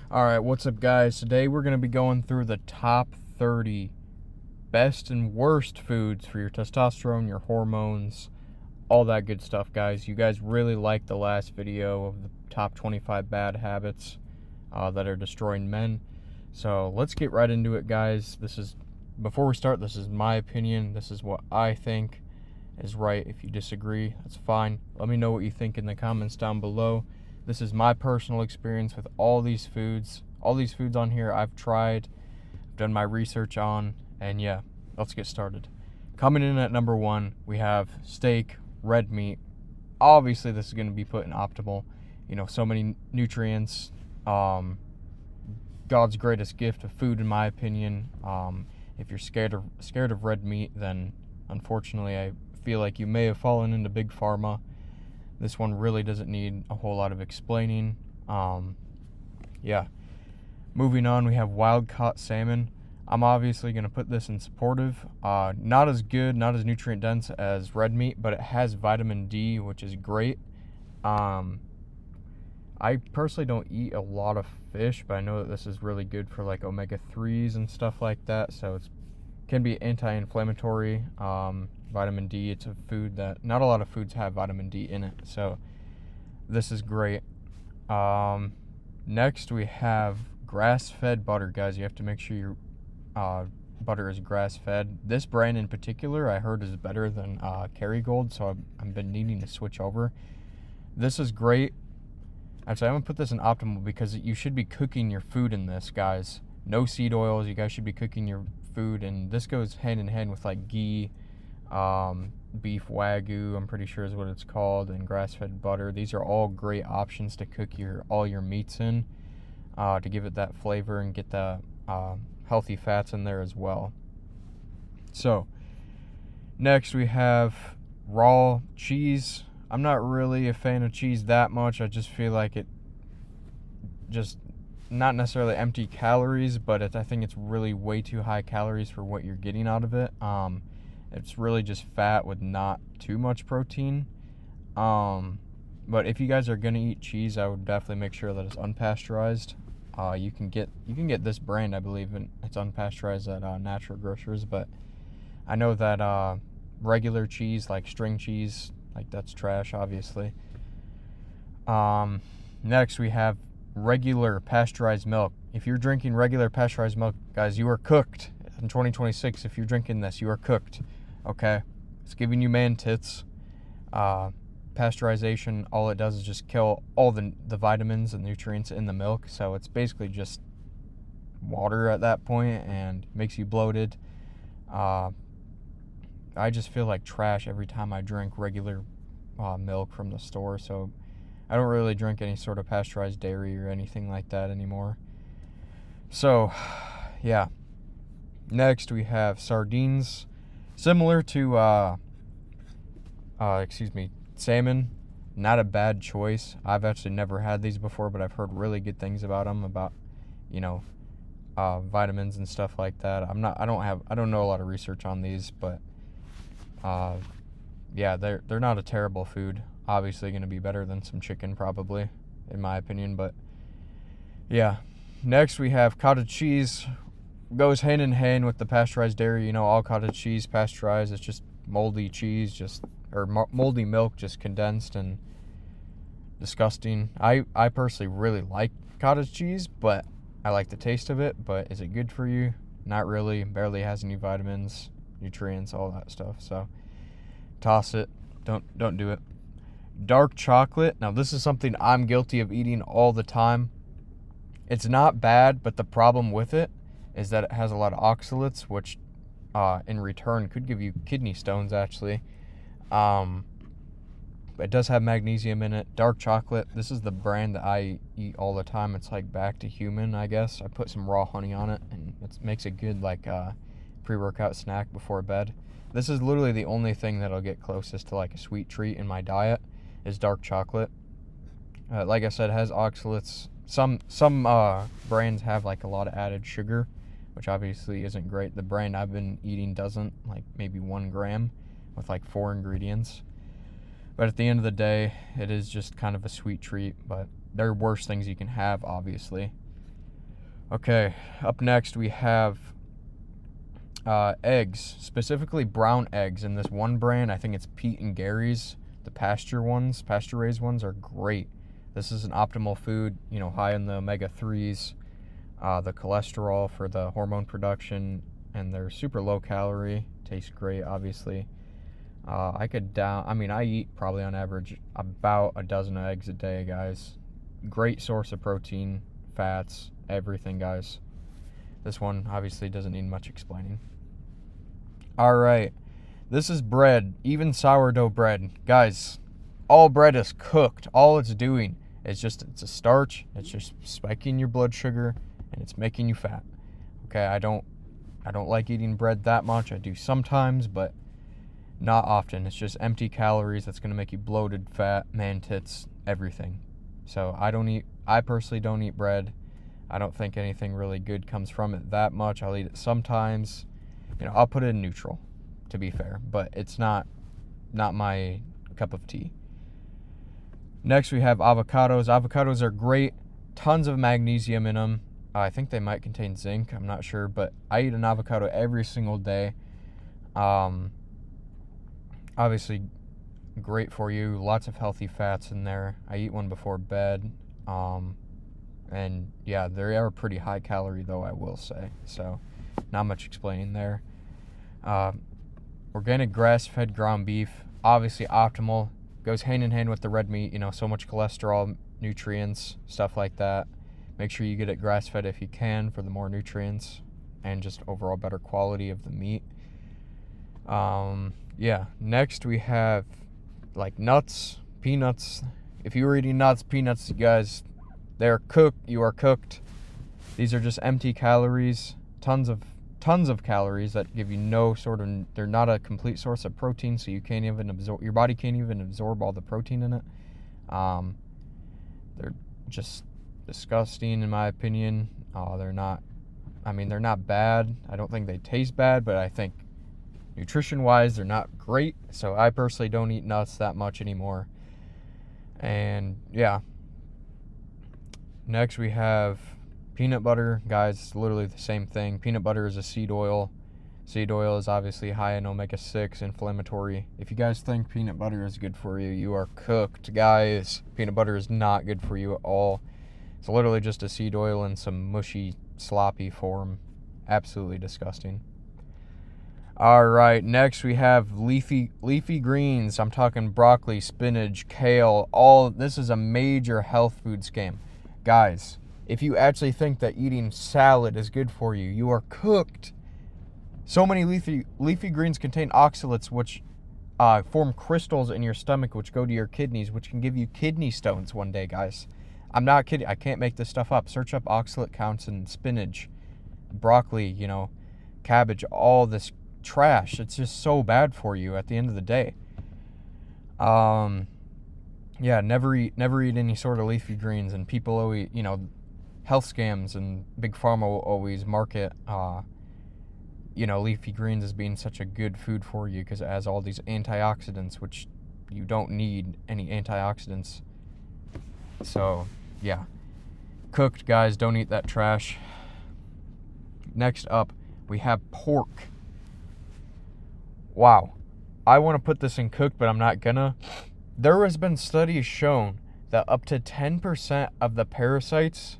Alright, what's up, guys? Today we're going to be going through the top 30 best and worst foods for your testosterone, your hormones, all that good stuff, guys. You guys really liked the last video of the top 25 bad habits that are destroying men. So let's get right into it, guys. Before we start, this is my opinion. This is what I think is right. If you disagree, that's fine. Let me know what you think in the comments down below. This is my personal experience with all these foods. All these foods on here I've tried, I've done my research on, and yeah, let's get started. Coming in at number 1, we have steak, red meat. Obviously, this is going to be put in optimal. So many nutrients. God's greatest gift of food, in my opinion. If you're scared of red meat, then unfortunately, I feel like you may have fallen into big pharma. This one really doesn't need a whole lot of explaining. Yeah. Moving on, we have wild-caught salmon. I'm obviously going to put this in supportive. Not as good, not as nutrient-dense as red meat, but it has vitamin D, which is great. I personally don't eat a lot of fish, but I know that this is really good for like omega-3s and stuff like that, so it can be anti-inflammatory. Vitamin D, it's a food that not a lot of foods have vitamin D in it, so this is great. Next we have grass-fed butter, guys. You have to make sure your butter is grass-fed. This brand in particular I heard is better than Kerrygold, so I've been needing to switch over. This is great. Actually, I'm gonna put this in optimal because you should be cooking your food in this, guys. No seed oils. You guys should be cooking your food, and this goes hand in hand with like ghee, beef wagyu, I'm pretty sure is what it's called, and grass-fed butter. These are all great options to cook all your meats in, to give it that flavor and get the healthy fats in there as well. So next we have raw cheese. I'm not really a fan of cheese that much. I just feel like it just not necessarily empty calories, but I think it's really way too high calories for what you're getting out of it. It's really just fat with not too much protein. But if you guys are gonna eat cheese, I would definitely make sure that it's unpasteurized. You can get this brand, I believe, and it's unpasteurized at natural grocers. But I know that regular cheese, like string cheese, like that's trash, obviously. Next we have regular pasteurized milk. If you're drinking regular pasteurized milk, guys, you are cooked. In 2026, if you're drinking this, you are cooked. Okay? It's giving you man tits. Pasteurization, all it does is just kill all the vitamins and nutrients in the milk. So it's basically just water at that point and makes you bloated. I just feel like trash every time I drink regular milk from the store. So I don't really drink any sort of pasteurized dairy or anything like that anymore. So, yeah. Next, we have sardines. Similar to, salmon. Not a bad choice. I've actually never had these before, but I've heard really good things about them, about, vitamins and stuff like that. I don't know a lot of research on these, but, yeah, they're not a terrible food. Obviously going to be better than some chicken, probably, in my opinion, but yeah. Next we have cottage cheese. Goes hand in hand with the pasteurized dairy. All cottage cheese pasteurized. It's just moldy cheese, moldy milk, just condensed and disgusting. I personally really like cottage cheese, but I like the taste of it. But is it good for you? Not really. Barely has any vitamins, nutrients, all that stuff. So toss it. Don't do it. Dark chocolate. Now, this is something I'm guilty of eating all the time. It's not bad, but the problem with it is that it has a lot of oxalates, which in return could give you kidney stones, actually. It does have magnesium in it. Dark chocolate. This is the brand that I eat all the time. It's like Back to Human, I guess. I put some raw honey on it, and it makes a good pre-workout snack before bed. This is literally the only thing that'll get closest to like a sweet treat in my diet is dark chocolate. Like I said, it has oxalates. Some brands have like a lot of added sugar, which obviously isn't great. The brand I've been eating doesn't, like maybe 1 gram with like 4 ingredients. But at the end of the day, it is just kind of a sweet treat, but there are worse things you can have, obviously. Okay, up next we have eggs, specifically brown eggs. In this one brand, I think it's Pete and Gary's. The pasture-raised ones are great. This is an optimal food, high in the omega-3s, the cholesterol for the hormone production, and they're super low calorie. Tastes great, obviously. I eat probably on average about a dozen eggs a day, guys. Great source of protein, fats, everything, guys. This one obviously doesn't need much explaining. All right, this is bread, even sourdough bread. Guys, all bread is cooked. All it's doing is it's a starch. It's just spiking your blood sugar, and it's making you fat. Okay, I don't like eating bread that much. I do sometimes, but not often. It's just empty calories that's going to make you bloated, fat, man tits, everything. So I personally don't eat bread. I don't think anything really good comes from it that much. I'll eat it sometimes. I'll put it in neutral, to be fair, but it's not my cup of tea. Next, we have avocados. Avocados are great. Tons of magnesium in them. I think they might contain zinc. I'm not sure, but I eat an avocado every single day. Obviously, great for you. Lots of healthy fats in there. I eat one before bed. And yeah, they are pretty high calorie, though, I will say. So, not much explaining there. Organic grass-fed ground beef, obviously optimal. Goes hand in hand with the red meat. So much cholesterol, nutrients, stuff like that. Make sure you get it grass-fed if you can for the more nutrients and just overall better quality of the meat. Yeah. Next, we have like nuts, peanuts. If you were eating nuts, peanuts, you guys, they're cooked. You are cooked. These are just empty calories. Tons of calories that give you they're not a complete source of protein, so your body can't even absorb all the protein in it. They're just disgusting in my opinion. They're not bad. I don't think they taste bad, but I think nutrition-wise, they're not great. So I personally don't eat nuts that much anymore. And yeah. Next we have peanut butter. Guys, it's literally the same thing. Peanut butter is a seed oil. Seed oil is obviously high in omega-6, inflammatory. If you guys think peanut butter is good for you, you are cooked, guys. Peanut butter is not good for you at all. It's literally just a seed oil in some mushy, sloppy form. Absolutely disgusting. All right, next we have leafy greens. I'm talking broccoli, spinach, kale. This is a major health food scam. Guys, if you actually think that eating salad is good for you, you are cooked. So many leafy greens contain oxalates, which form crystals in your stomach, which go to your kidneys, which can give you kidney stones one day, guys. I'm not kidding. I can't make this stuff up. Search up oxalate counts in spinach, broccoli, cabbage, all this trash. It's just so bad for you at the end of the day. Yeah, never eat any sort of leafy greens. And people always, health scams and big pharma will always market leafy greens as being such a good food for you because it has all these antioxidants, which you don't need any antioxidants. So yeah, cooked, guys. Don't eat that trash. Next up, we have pork. Wow. I want to put this in cooked, but I'm not gonna. There has been studies shown that up to 10% of the parasites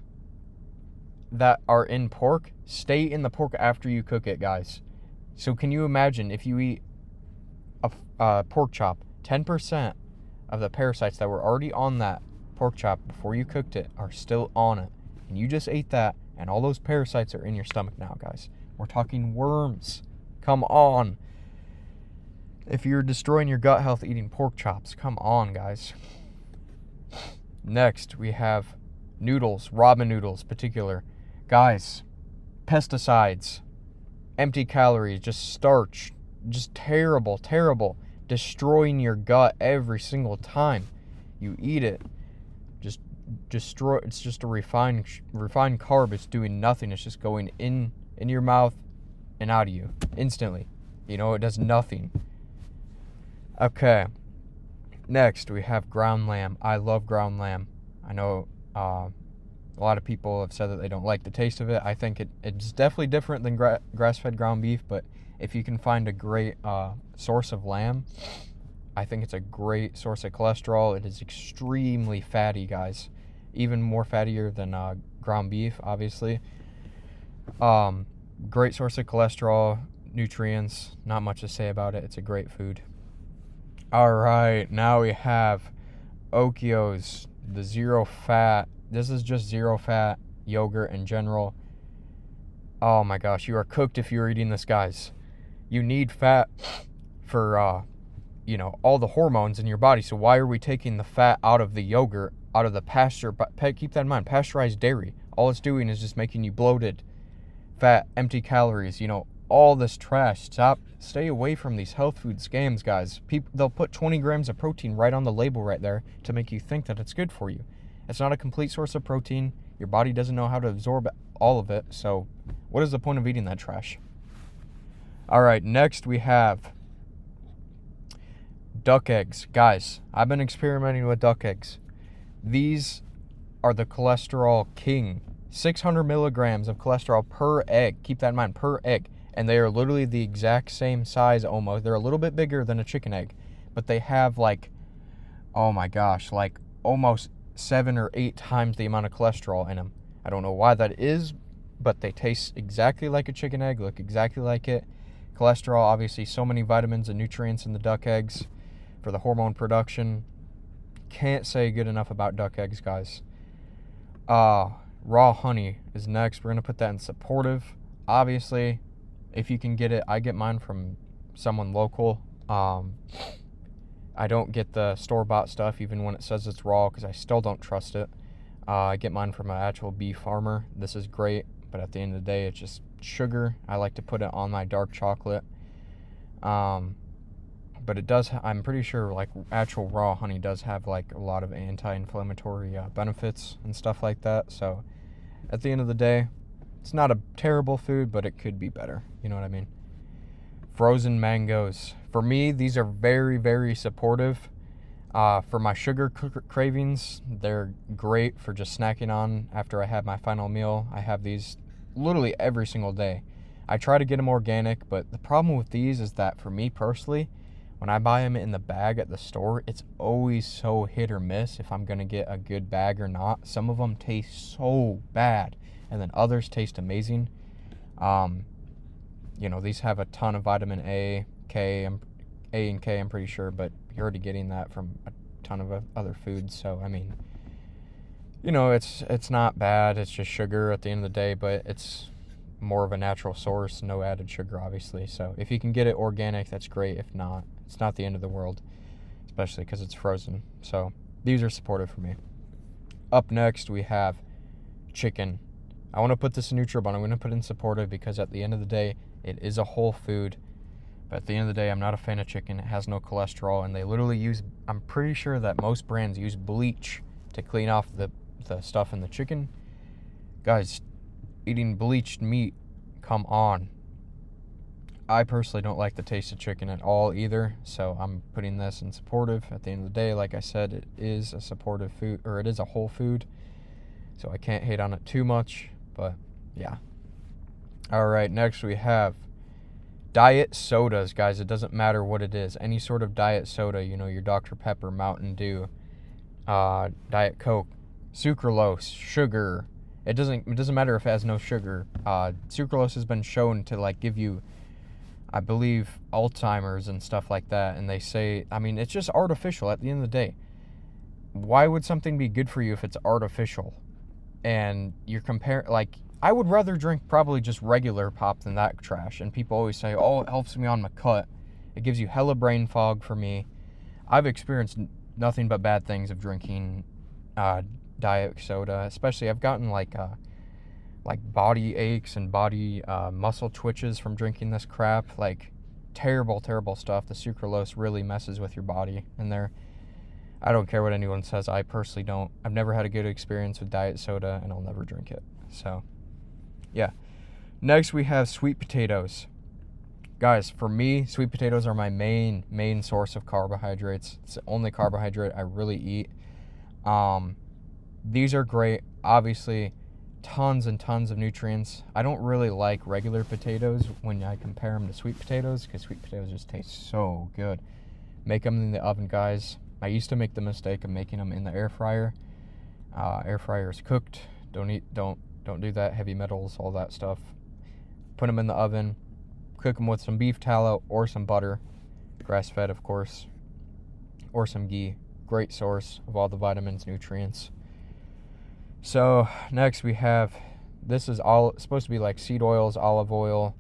that are in pork stay in the pork after you cook it, guys. So can you imagine if you eat a pork chop, 10% of the parasites that were already on that pork chop before you cooked it are still on it. And you just ate that, and all those parasites are in your stomach now, guys. We're talking worms. Come on. If you're destroying your gut health eating pork chops, come on, guys. Next, we have noodles, ramen noodles particular. Guys, pesticides, empty calories, just starch, just terrible, destroying your gut every single time you eat it. Just destroy. It's just a refined carb. It's doing nothing. It's just going in your mouth and out of you instantly. It does nothing. Okay, next we have ground lamb. I love ground lamb. I know A lot of people have said that they don't like the taste of it. I think it's definitely different than grass-fed ground beef, but if you can find a great source of lamb, I think it's a great source of cholesterol. It is extremely fatty, guys. Even more fattier than ground beef, obviously. Great source of cholesterol, nutrients. Not much to say about it. It's a great food. All right, now we have Oikos, the zero fat. This is just zero fat yogurt in general. Oh my gosh, you are cooked if you're eating this, guys. You need fat for all the hormones in your body. So why are we taking the fat out of the yogurt, out of the pasture? But keep that in mind, pasteurized dairy, all it's doing is just making you bloated, fat, empty calories, all this trash. Stay away from these health food scams, guys. They'll put 20 grams of protein right on the label right there to make you think that it's good for you. It's not a complete source of protein. Your body doesn't know how to absorb all of it. So what is the point of eating that trash? All right, next we have duck eggs. Guys, I've been experimenting with duck eggs. These are the cholesterol king. 600 milligrams of cholesterol per egg. Keep that in mind, per egg. And they are literally the exact same size almost. They're a little bit bigger than a chicken egg. But they have almost 7 or 8 times the amount of cholesterol in them. I don't know why that is, but they taste exactly like a chicken egg, look exactly like it. Cholesterol, obviously, so many vitamins and nutrients in the duck eggs for the hormone production. Can't say good enough about duck eggs, guys. Raw honey is next. We're going to put that in supportive. Obviously, if you can get it, I get mine from someone local. I don't get the store-bought stuff even when it says it's raw because I still don't trust it. I get mine from an actual beef farmer. This is great, but at the end of the day, it's just sugar. I like to put it on my dark chocolate. But it does, I'm pretty sure actual raw honey does have a lot of anti-inflammatory benefits and stuff like that. So at the end of the day, it's not a terrible food, but it could be better. You know what I mean? Frozen mangoes. For me, these are very, very supportive. For my sugar cravings, they're great for just snacking on after I have my final meal. I have these literally every single day. I try to get them organic, but the problem with these is that for me personally, when I buy them in the bag at the store, it's always so hit or miss if I'm going to get a good bag or not. Some of them taste so bad, and then others taste amazing. These have a ton of vitamin A, and K, I'm pretty sure, but you're already getting that from a ton of other foods. So, I mean, it's not bad. It's just sugar at the end of the day, but it's more of a natural source, no added sugar, obviously. So if you can get it organic, that's great. If not, it's not the end of the world, especially because it's frozen. So these are supportive for me. Up next, we have chicken. I want to put this in neutral, but I'm going to put in supportive because at the end of the day, it is a whole food. But at the end of the day, I'm not a fan of chicken. It has no cholesterol, and they literally I'm pretty sure that most brands use bleach to clean off the stuff in the chicken. Guys, eating bleached meat, come on. I personally don't like the taste of chicken at all either, so I'm putting this in supportive. At the end of the day, like I said, it is a supportive food, or it is a whole food, so I can't hate on it too much, but yeah. All right, next we have diet sodas, guys. It doesn't matter what it is. Any sort of diet soda, your Dr. Pepper, Mountain Dew, Diet Coke, sucralose, sugar. It doesn't matter if it has no sugar. Sucralose has been shown to give you, I believe, Alzheimer's and stuff like that. And they say, it's just artificial at the end of the day. Why would something be good for you if it's artificial? And you're comparing, I would rather drink probably just regular pop than that trash. And people always say, oh, it helps me on my cut. It gives you hella brain fog for me. I've experienced nothing but bad things of drinking diet soda. Especially, I've gotten body aches and body muscle twitches from drinking this crap. Terrible, terrible stuff. The sucralose really messes with your body. And I don't care what anyone says. I personally don't. I've never had a good experience with diet soda, and I'll never drink it. So, yeah. Next, we have sweet potatoes. Guys, for me, sweet potatoes are my main source of carbohydrates. It's the only carbohydrate I really eat. These are great. Obviously, tons and tons of nutrients. I don't really like regular potatoes when I compare them to sweet potatoes, because sweet potatoes just taste so good. Make them in the oven, guys. I used to make the mistake of making them in the air fryer. Air fryer is cooked. Don't do that. Heavy metals, all that stuff. Put them in the oven. Cook them with some beef tallow or some butter, grass-fed, of course, or some ghee. Great source of all the vitamins, nutrients. So next we have, this is all supposed to be like seed oils, olive oil.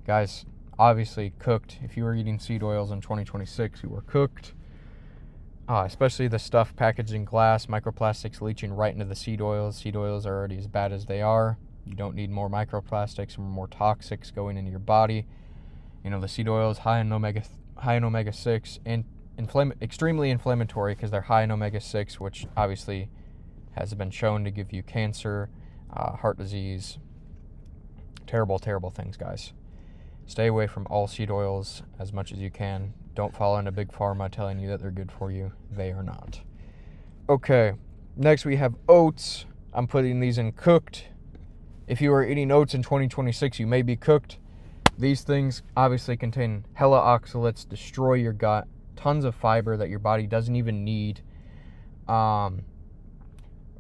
Guys, obviously cooked. If you were eating seed oils in 2026, you were cooked. Especially the stuff packaged in glass, microplastics leaching right into the seed oils. Seed oils are already as bad as they are. You don't need more microplastics or more toxics going into your body. You know, the seed oils high in omega-6 and extremely inflammatory because they're high in omega-6, which obviously has been shown to give you cancer, heart disease. Terrible, terrible things, guys. Stay away from all seed oils as much as you can. Don't fall into Big Pharma telling you that they're good for you. They are not. Okay, next we have oats. I'm putting these in cooked. If you are eating oats in 2026, you may be cooked. These things obviously contain hella oxalates, destroy your gut, tons of fiber that your body doesn't even need.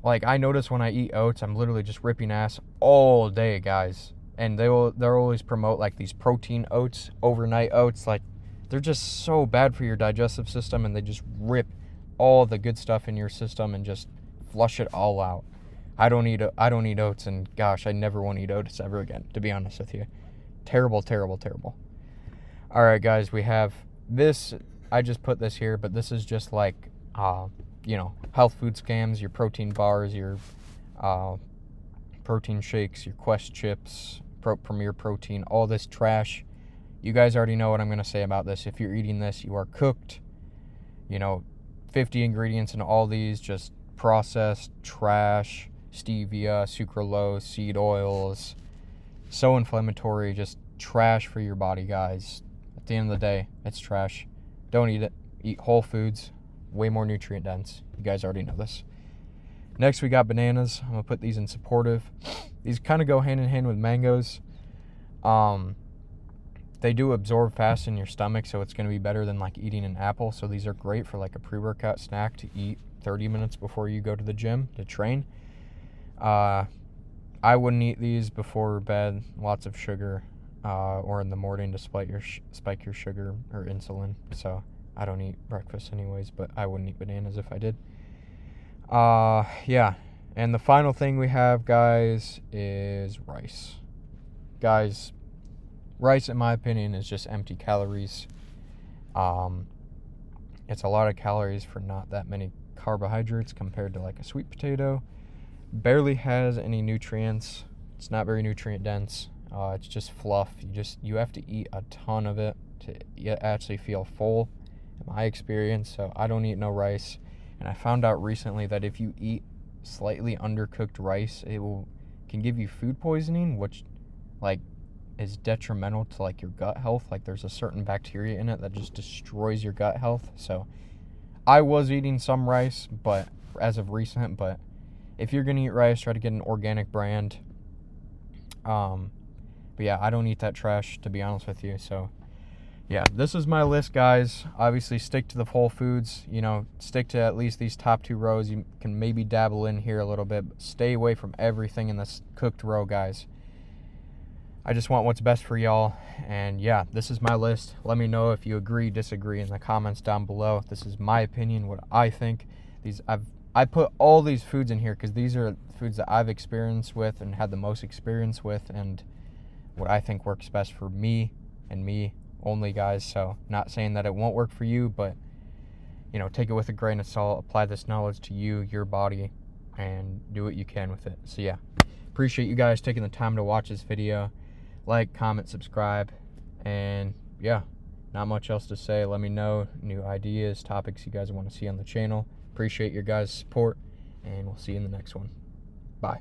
Like, I notice when I eat oats, I'm literally just ripping ass all day, guys. And they'll always promote like these protein oats, overnight oats. Like, they're just so bad for your digestive system, and they just rip all the good stuff in your system and just flush it all out. I don't eat oats, and gosh, I never want to eat oats ever again, to be honest with you. Terrible, terrible, terrible. All right, guys, we have this. I just put this here, but this is just like, health food scams, your protein bars, your protein shakes, your Quest chips, Premier Protein, all this trash. You guys already know what I'm going to say about this. If you're eating this, you are cooked. 50 ingredients in all these, just processed trash, stevia, sucralose, seed oils. So inflammatory, just trash for your body, guys. At the end of the day, it's trash. Don't eat it. Eat whole foods. Way more nutrient dense. You guys already know this. Next, we got bananas. I'm going to put these in supportive. These kind of go hand in hand with mangoes. They do absorb fast in your stomach, so it's going to be better than like eating an apple. So these are great for like a pre-workout snack to eat 30 minutes before you go to the gym to train. I wouldn't eat these before bed. Lots of sugar, or in the morning to spike your sugar or insulin. So I don't eat breakfast anyways, but I wouldn't eat bananas if I did. Yeah. And the final thing we have, guys, is rice. Guys, rice, in my opinion, is just empty calories. It's a lot of calories for not that many carbohydrates compared to like a sweet potato. Barely has any nutrients. It's not very nutrient dense. It's just fluff. You have to eat a ton of it to actually feel full, in my experience. So I don't eat no rice. And I found out recently that if you eat slightly undercooked rice, can give you food poisoning, which like is detrimental to like your gut health. Like, there's a certain bacteria in it that just destroys your gut health. So I was eating some rice, but as of recent, but if you're gonna eat rice, try to get an organic brand. But yeah, I don't eat that trash, to be honest with you. So yeah, this is my list, guys. Obviously, stick to the whole foods. Stick to at least these top 2 rows. You can maybe dabble in here a little bit, but stay away from everything in this cooked row, guys. I just want what's best for y'all. And yeah, this is my list. Let me know if you agree, disagree in the comments down below. This is my opinion, what I think. I put all these foods in here because these are foods that I've experienced with and had the most experience with, and what I think works best for me and me only, guys. So not saying that it won't work for you, but take it with a grain of salt. Apply this knowledge to you, your body, and do what you can with it. So yeah, appreciate you guys taking the time to watch this video. Like, comment, subscribe, and yeah, not much else to say. Let me know new ideas, topics you guys want to see on the channel. Appreciate your guys' support, and we'll see you in the next one. Bye.